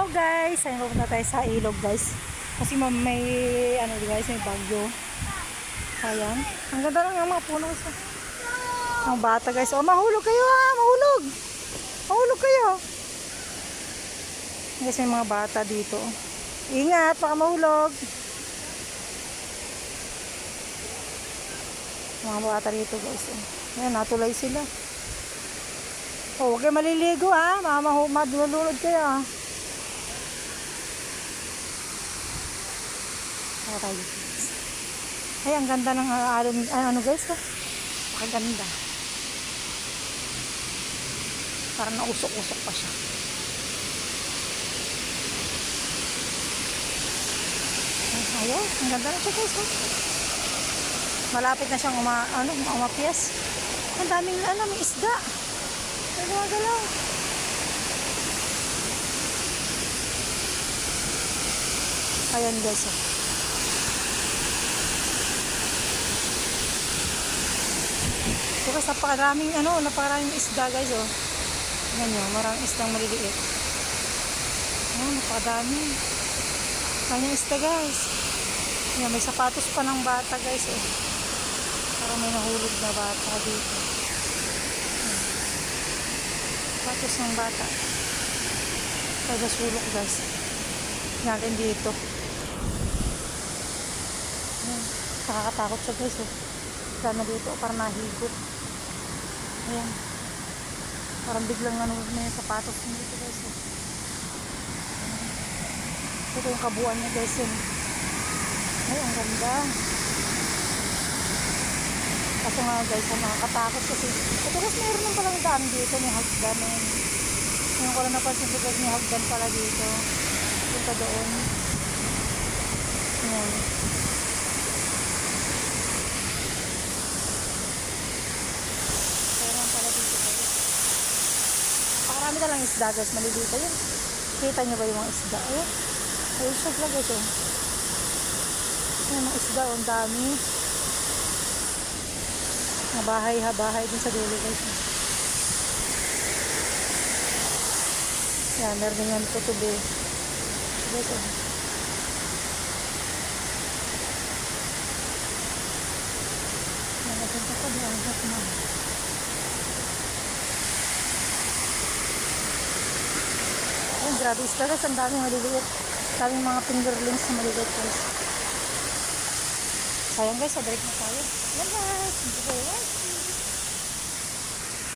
Hello guys! Ayun, pupunta tayo sa ilog guys. Kasi may, guys, may bagyo. Ayan. Ang ganda lang ang mga puno guys. Ang bata guys. Oh, mahulog kayo ha! Mahulog! Mahulog kayo! Guys, may mga bata dito. Ingat! Baka mahulog! Mga bata dito guys. Ayan, natulay sila. Oh, huwag kayo maliligo ha! Madulunod kayo ha! Ay, ang ganda ng alon. Ano guys to? Pakaganda. Parang nausok-usok pa siya. Ayan, ang ganda na siya guys. Malapit na siyang umapiyas. Ang daming may isda. May gumagalaw. Ayan guys. So guys, napakaraming isda guys oh. Tingnan nyo, maraming isdang maliliit. Oh, napakadami. Kanyang isda guys. Yan, may sapatos pa ng bata guys oh. Parang may nahulog na bata dito. Sapatos ng bata. Kaya sulok guys. Natin dito. Yan, nakakatakot siya guys oh. Sana dito, parang nahigot. Ayan. Parang biglang na yung sapatos niya dito guys. Ito yung kabuuan niya guys. Ay, ang ganda. Kaso nga guys, nakakatakot kasi. Ito guys, mayroon lang palang daan dito. May hagdan. Ngayon ko lang napansin ko guys, may hagdan pala dito. Punta doon. Ayan. Marami na lang isda guys, malilita yun. Kita nyo ba yung mga isda? Ayun. Ayun siya vlog ito. Ayun mga isda, ang dami. Mga bahay din sa dulo guys. Yan, meron din yan tutubi. Guys, oh. Yan, nagpunta ko di ang hot na. Ayun, grabe isda guys, ang daming maliliit. Daming mga fingerlings na maliliit guys. Sayang guys, sa break na tayo. Yan guys, enjoy.